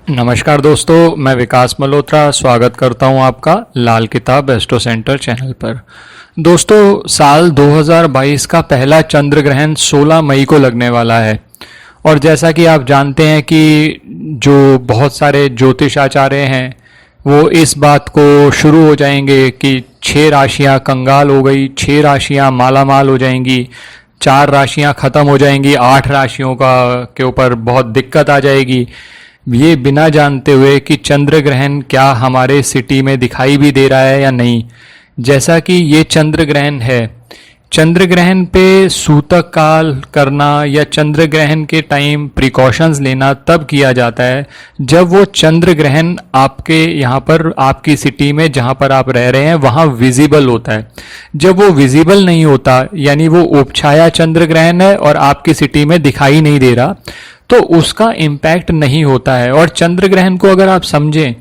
नमस्कार दोस्तों, मैं विकास मल्होत्रा स्वागत करता हूं आपका लाल किताब एस्ट्रो सेंटर चैनल पर। दोस्तों, साल 2022 का पहला चंद्र ग्रहण 16 मई को लगने वाला है और जैसा कि आप जानते हैं कि जो बहुत सारे ज्योतिष आचार्य हैं वो इस बात को शुरू हो जाएंगे कि 6 राशियां कंगाल हो गई, 6 राशियां मालामाल हो जाएंगी, 4 राशियां ख़त्म हो जाएंगी, 8 राशियों का के ऊपर बहुत दिक्कत आ जाएगी। ये बिना जानते हुए कि चंद्र ग्रहण क्या हमारे सिटी में दिखाई भी दे रहा है या नहीं। जैसा कि ये चंद्र ग्रहण है, चंद्र ग्रहण पे सूतक काल करना या चंद्र ग्रहण के टाइम प्रिकॉशंस लेना तब किया जाता है जब वो चंद्र ग्रहण आपके यहाँ पर आपकी सिटी में जहाँ पर आप रह रहे हैं वहाँ विजिबल होता है। जब वो विजिबल नहीं होता, यानी वो उपछाया चंद्र ग्रहण है और आपकी सिटी में दिखाई नहीं दे रहा, तो उसका इम्पैक्ट नहीं होता है। और चंद्र ग्रहण को अगर आप समझें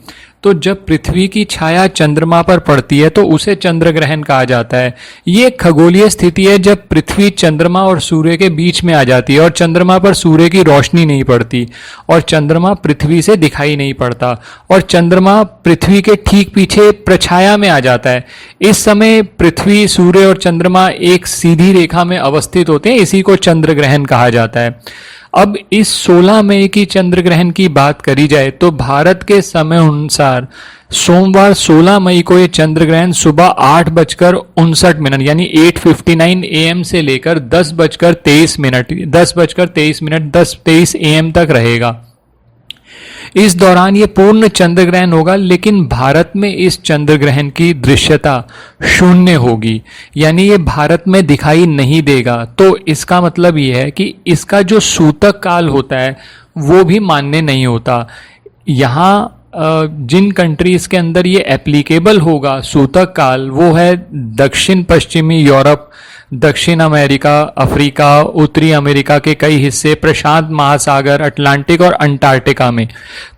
तो जब पृथ्वी की छाया चंद्रमा पर पड़ती है तो उसे चंद्र ग्रहण कहा जाता है। ये खगोलीय स्थिति है जब पृथ्वी चंद्रमा और सूर्य के बीच में आ जाती है और चंद्रमा पर सूर्य की रोशनी नहीं पड़ती और चंद्रमा पृथ्वी से दिखाई नहीं पड़ता और चंद्रमा पृथ्वी के ठीक पीछे प्रछाया में आ जाता है। इस समय पृथ्वी, सूर्य और चंद्रमा एक सीधी रेखा में अवस्थित होते हैं, इसी को चंद्र ग्रहण कहा जाता है। अब इस 16 मई की चंद्र ग्रहण की बात करी जाए तो भारत के समय अनुसार सोमवार 16 मई को ये चंद्र ग्रहण सुबह 8:59 यानी 8:59 AM से लेकर 10:23 AM तक रहेगा। इस दौरान ये पूर्ण चंद्र ग्रहण होगा, लेकिन भारत में इस चंद्र ग्रहण की दृश्यता 0 होगी, यानी ये भारत में दिखाई नहीं देगा। तो इसका मतलब ये है कि इसका जो सूतक काल होता है वो भी मान्य नहीं होता। यहाँ जिन कंट्रीज के अंदर ये एप्लीकेबल होगा सूतक काल, वो है दक्षिण पश्चिमी यूरोप, दक्षिण अमेरिका, अफ्रीका, उत्तरी अमेरिका के कई हिस्से, प्रशांत महासागर, अटलांटिक और अंटार्कटिका में।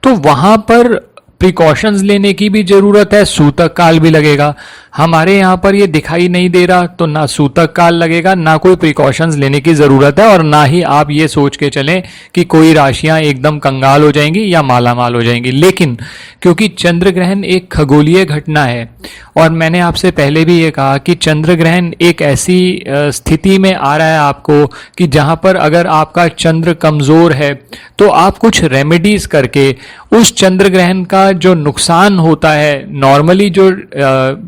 तो वहाँ पर प्रिकॉशंस लेने की भी ज़रूरत है, सूतक काल भी लगेगा। हमारे यहाँ पर ये दिखाई नहीं दे रहा तो ना सूतक काल लगेगा, ना कोई प्रिकॉशंस लेने की ज़रूरत है और ना ही आप ये सोच के चलें कि कोई राशियाँ एकदम कंगाल हो जाएंगी या मालामाल हो जाएंगी। लेकिन क्योंकि चंद्र ग्रहण एक खगोलीय घटना है और मैंने आपसे पहले भी ये कहा कि चंद्र ग्रहण एक ऐसी स्थिति में आ रहा है आपको कि जहाँ पर अगर आपका चंद्र कमज़ोर है तो आप कुछ रेमेडीज़ करके उस चंद्र ग्रहण का जो नुकसान होता है, नॉर्मली जो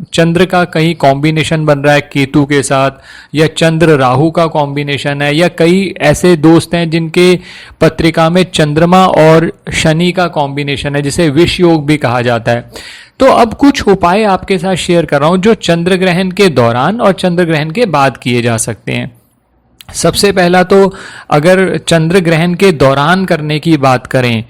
चंद्र का कहीं कॉम्बिनेशन बन रहा है केतु के साथ या चंद्र राहु का कॉम्बिनेशन है या कई ऐसे दोस्त हैं जिनके पत्रिका में चंद्रमा और शनि का कॉम्बिनेशन है जिसे विष योग भी कहा जाता है। तो अब कुछ उपाय आपके साथ शेयर कर रहा हूं जो चंद्र ग्रहण के दौरान और चंद्र ग्रहण के बाद किए जा सकते हैं। सबसे पहला तो अगर चंद्र ग्रहण के दौरान करने की बात करें,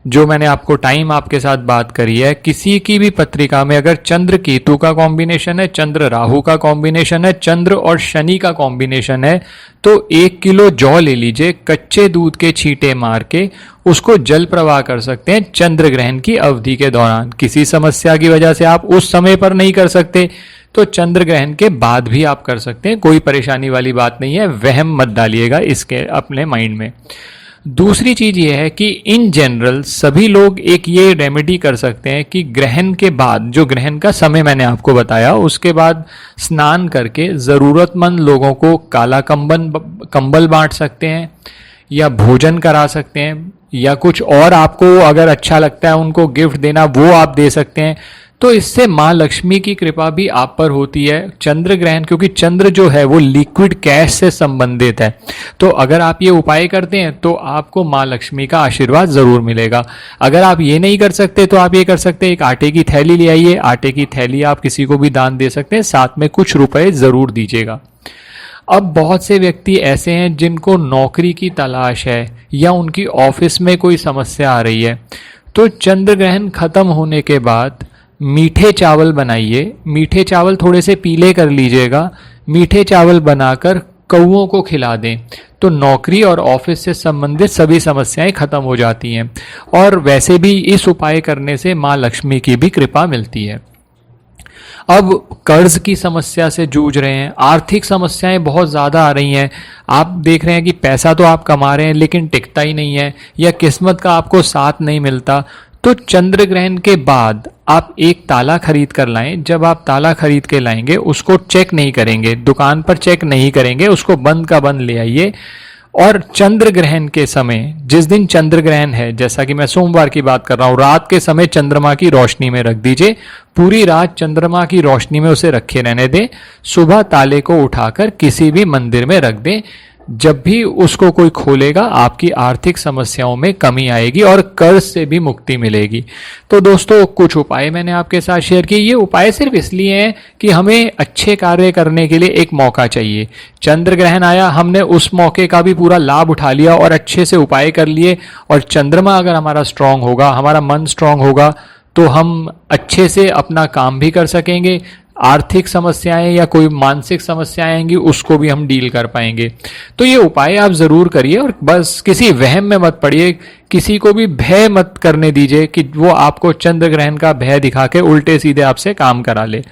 जो मैंने आपको टाइम आपके साथ बात करी है, किसी की भी पत्रिका में अगर चंद्र केतु का कॉम्बिनेशन है, चंद्र राहु का कॉम्बिनेशन है, चंद्र और शनि का कॉम्बिनेशन है, तो 1 किलो जौ ले लीजिए, कच्चे दूध के छींटे मार के उसको जल प्रवाह कर सकते हैं चंद्र ग्रहण की अवधि के दौरान। किसी समस्या की वजह से आप उस समय पर नहीं कर सकते तो चंद्र ग्रहण के बाद भी आप कर सकते हैं, कोई परेशानी वाली बात नहीं है, वहम मत डालिएगा इसके अपने माइंड में। दूसरी चीज ये है कि इन जनरल सभी लोग एक ये रेमेडी कर सकते हैं कि ग्रहण के बाद, जो ग्रहण का समय मैंने आपको बताया, उसके बाद स्नान करके ज़रूरतमंद लोगों को काला कंबल बांट सकते हैं या भोजन करा सकते हैं या कुछ और आपको अगर अच्छा लगता है उनको गिफ्ट देना वो आप दे सकते हैं। तो इससे माँ लक्ष्मी की कृपा भी आप पर होती है। चंद्र ग्रहण, क्योंकि चंद्र जो है वो लिक्विड कैश से संबंधित है, तो अगर आप ये उपाय करते हैं तो आपको माँ लक्ष्मी का आशीर्वाद ज़रूर मिलेगा। अगर आप ये नहीं कर सकते तो आप ये कर सकते हैं, एक आटे की थैली ले आइए, आटे की थैली आप किसी को भी दान दे सकते हैं, साथ में कुछ रुपए ज़रूर दीजिएगा। अब बहुत से व्यक्ति ऐसे हैं जिनको नौकरी की तलाश है या उनकी ऑफिस में कोई समस्या आ रही है, तो चंद्र ग्रहण खत्म होने के बाद मीठे चावल बनाइए। मीठे चावल थोड़े से पीले कर लीजिएगा, मीठे चावल बनाकर कौओं को खिला दें तो नौकरी और ऑफिस से संबंधित सभी समस्याएं खत्म हो जाती हैं। और वैसे भी इस उपाय करने से माँ लक्ष्मी की भी कृपा मिलती है। अब कर्ज की समस्या से जूझ रहे हैं, आर्थिक समस्याएं बहुत ज़्यादा आ रही हैं, आप देख रहे हैं कि पैसा तो आप कमा रहे हैं लेकिन टिकता ही नहीं है या किस्मत का आपको साथ नहीं मिलता, तो चंद्र ग्रहण के बाद आप एक ताला खरीद कर लाएं। जब आप ताला खरीद के लाएंगे उसको चेक नहीं करेंगे, दुकान पर चेक नहीं करेंगे, उसको बंद का बंद ले आइए। और चंद्र ग्रहण के समय, जिस दिन चंद्र ग्रहण है, जैसा कि मैं सोमवार की बात कर रहा हूं, रात के समय चंद्रमा की रोशनी में रख दीजिए। पूरी रात चंद्रमा की रोशनी में उसे रखे रहने दें। सुबह ताले को उठाकर किसी भी मंदिर में रख दें। जब भी उसको कोई खोलेगा आपकी आर्थिक समस्याओं में कमी आएगी और कर्ज से भी मुक्ति मिलेगी। तो दोस्तों, कुछ उपाय मैंने आपके साथ शेयर किए। ये उपाय सिर्फ इसलिए हैं कि हमें अच्छे कार्य करने के लिए एक मौका चाहिए। चंद्र ग्रहण आया, हमने उस मौके का भी पूरा लाभ उठा लिया और अच्छे से उपाय कर लिए। और चंद्रमा अगर हमारा स्ट्रांग होगा, हमारा मन स्ट्रांग होगा, तो हम अच्छे से अपना काम भी कर सकेंगे। आर्थिक समस्याएं या कोई मानसिक समस्याएं आएंगी उसको भी हम डील कर पाएंगे। तो ये उपाय आप जरूर करिए और बस किसी वहम में मत पड़िए, किसी को भी भय मत करने दीजिए कि वो आपको चंद्र ग्रहण का भय दिखा के उल्टे सीधे आपसे काम करा ले।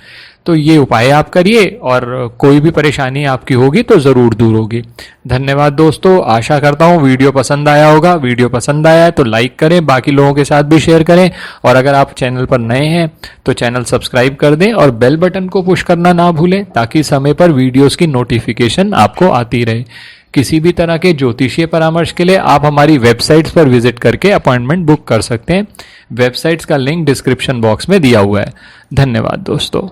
तो ये उपाय आप करिए और कोई भी परेशानी आपकी होगी तो ज़रूर दूर होगी। धन्यवाद दोस्तों, आशा करता हूँ वीडियो पसंद आया होगा। वीडियो पसंद आया है तो लाइक करें, बाकी लोगों के साथ भी शेयर करें। और अगर आप चैनल पर नए हैं तो चैनल सब्सक्राइब कर दें और बेल बटन को पुश करना ना भूलें, ताकि समय पर वीडियोस की नोटिफिकेशन आपको आती रहे। किसी भी तरह के ज्योतिषीय परामर्श के लिए आप हमारी वेबसाइट्स पर विजिट करके अपॉइंटमेंट बुक कर सकते हैं। वेबसाइट्स का लिंक डिस्क्रिप्शन बॉक्स में दिया हुआ है। धन्यवाद दोस्तों।